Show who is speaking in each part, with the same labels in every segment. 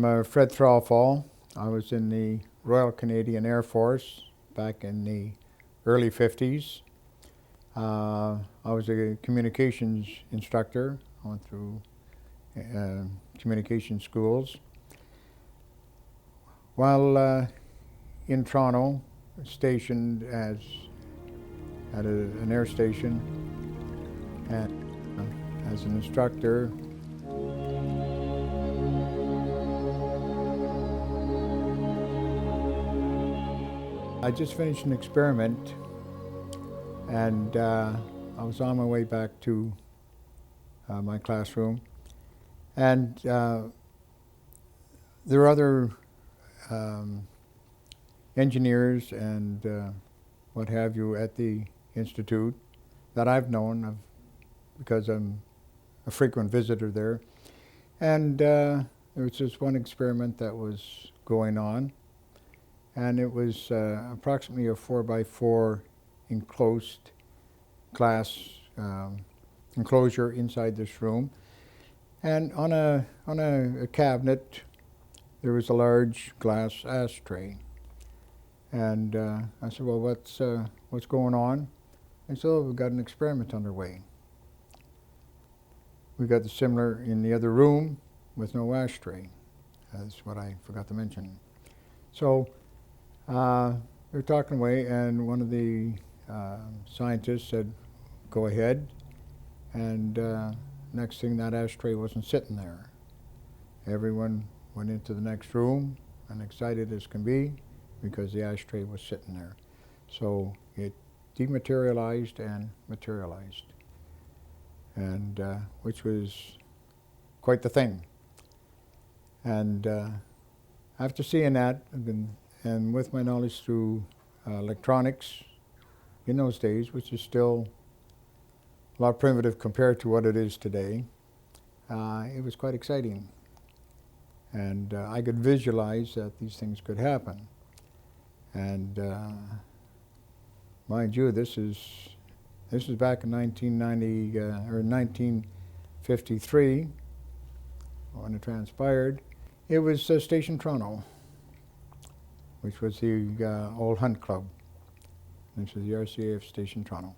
Speaker 1: I'm Fred Threlfall. I was in the Royal Canadian Air Force back in the early 50s. I was a communications instructor. I went through communication schools. While in Toronto, stationed at an air station and as an instructor. I just finished an experiment, and I was on my way back to my classroom, and there were other engineers and what have you at the Institute that I've known of because I'm a frequent visitor there. And there was just one experiment that was going on, and it was approximately a 4x4 enclosed glass enclosure inside this room. And on a cabinet there was a large glass ashtray. And I said, well, what's going on? And so we've got an experiment underway. We got the similar in the other room with no ashtray. That's what I forgot to mention. So we're talking away, and one of the scientists said, go ahead. And next thing, that ashtray wasn't sitting there. Everyone went into the next room, and excited as can be, because the ashtray was sitting there. So it dematerialized and materialized, and which was quite the thing. And after seeing that, and with my knowledge through electronics in those days, which is still a lot primitive compared to what it is today, it was quite exciting. And I could visualize that these things could happen. And mind you, this is back in 1990 or 1953 when it transpired. It was Station Toronto, which was the old Hunt Club. This was the RCA Station Toronto.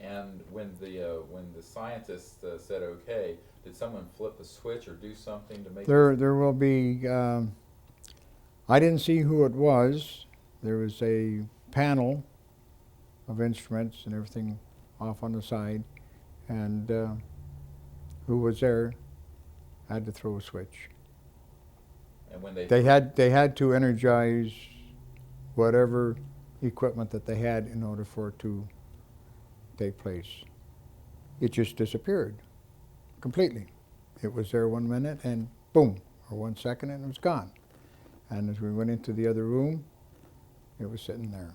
Speaker 2: And when the scientists said okay, did someone flip a switch or do something to make
Speaker 1: there will be. I didn't see who it was. There was a panel of instruments and everything off on the side, and who was there had to throw a switch.
Speaker 2: And when
Speaker 1: they had to energize whatever equipment that they had in order for it to take place. It just disappeared completely. It was there 1 minute and boom, or 1 second, and it was gone. And as we went into the other room, it was sitting there.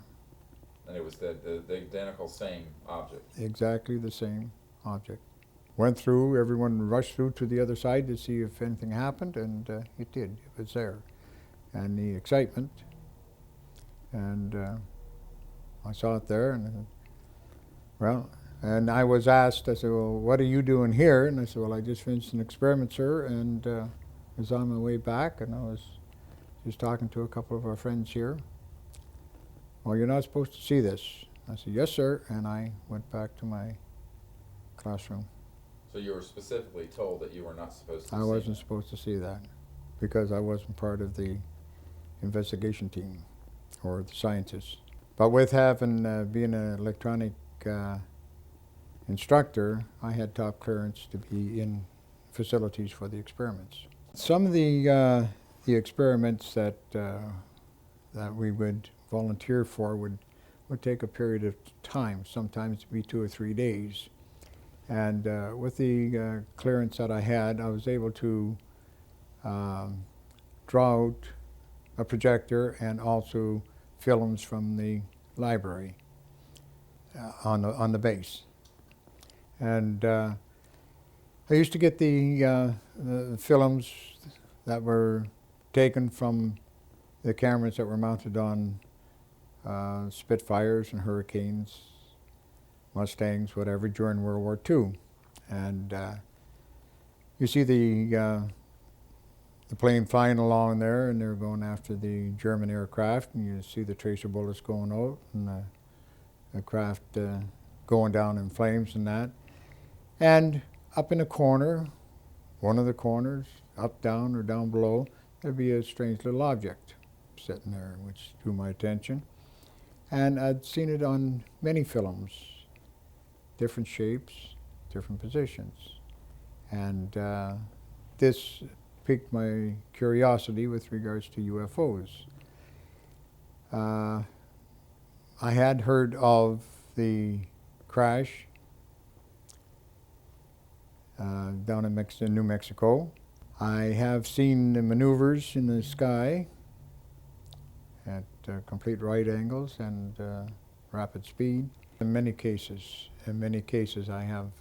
Speaker 2: And it was the identical same object? Exactly
Speaker 1: the same object. Went through, everyone rushed through to the other side to see if anything happened, and it did. It was there. And the excitement, and I saw it there, and well, and I was asked, I said, well, what are you doing here? And I said, well, I just finished an experiment, sir, and was on my way back, and I was just talking to a couple of our friends here. Well, you're not supposed to see this. I said, yes, sir, and I went back to my classroom.
Speaker 2: So you were specifically told that you were not supposed to see that?
Speaker 1: I wasn't supposed to see that, because I wasn't part of the investigation team, or the scientists. But with having, being an electronic instructor, I had top clearance to be in facilities for the experiments. Some of the experiments that we would volunteer for would take a period of time, sometimes it'd be 2 or 3 days. And with the clearance that I had, I was able to draw out a projector and also films from the library on the base. And I used to get the films that were taken from the cameras that were mounted on Spitfires and Hurricanes, Mustangs, whatever, during World War II. And you see the the plane flying along there, and they're going after the German aircraft, and you see the tracer bullets going out, and the craft going down in flames and that. And up in a corner, one of the corners, up, down, or down below, there'd be a strange little object sitting there, which drew my attention. And I'd seen it on many films, different shapes, different positions. And this piqued my curiosity with regards to UFOs. I had heard of the crash down in New Mexico. I have seen the maneuvers in the sky at complete right angles and rapid speed. In many cases I have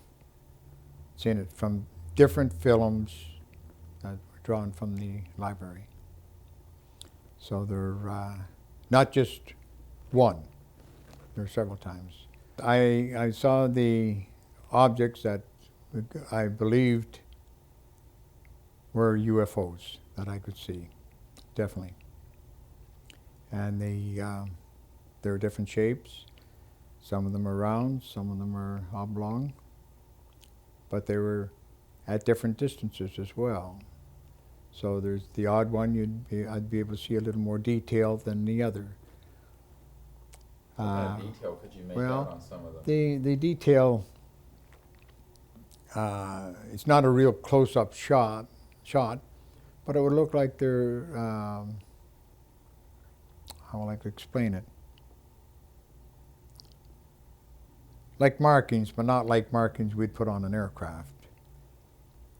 Speaker 1: seen it from different films that were drawn from the library. So they're not just one, there are several times. I saw the objects that I believed were UFOs that I could see, definitely. And they're different shapes. Some of them are round, some of them are oblong, but they were at different distances as well. So there's the odd one, I'd be able to see a little more detail than the other.
Speaker 2: What kind of detail could you make out on some of them?
Speaker 1: The detail, it's not a real close-up shot, but it would look like they're, how would I like to explain it? Like markings, but not like markings we'd put on an aircraft.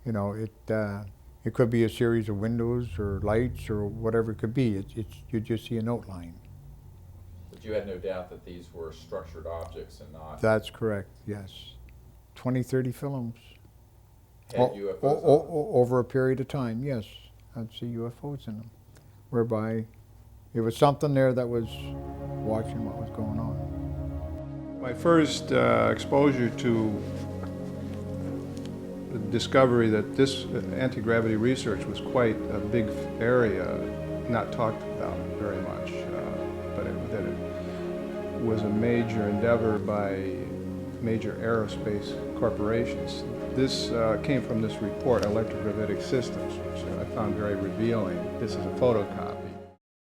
Speaker 1: You know, it could be a series of windows or lights or whatever it could be. You just see an outline.
Speaker 2: But you had no doubt that these were structured objects and not...
Speaker 1: That's correct, yes. 20, 30 films.
Speaker 2: Had UFOs on them.
Speaker 1: Over a period of time, yes. I'd see UFOs in them, whereby it was something there that was watching what was going on.
Speaker 3: My first exposure to the discovery that this anti-gravity research was quite a big area, not talked about very much, but that it was a major endeavor by major aerospace corporations. This came from this report, Electrogravitic Systems, which I found very revealing. This is a photocopy.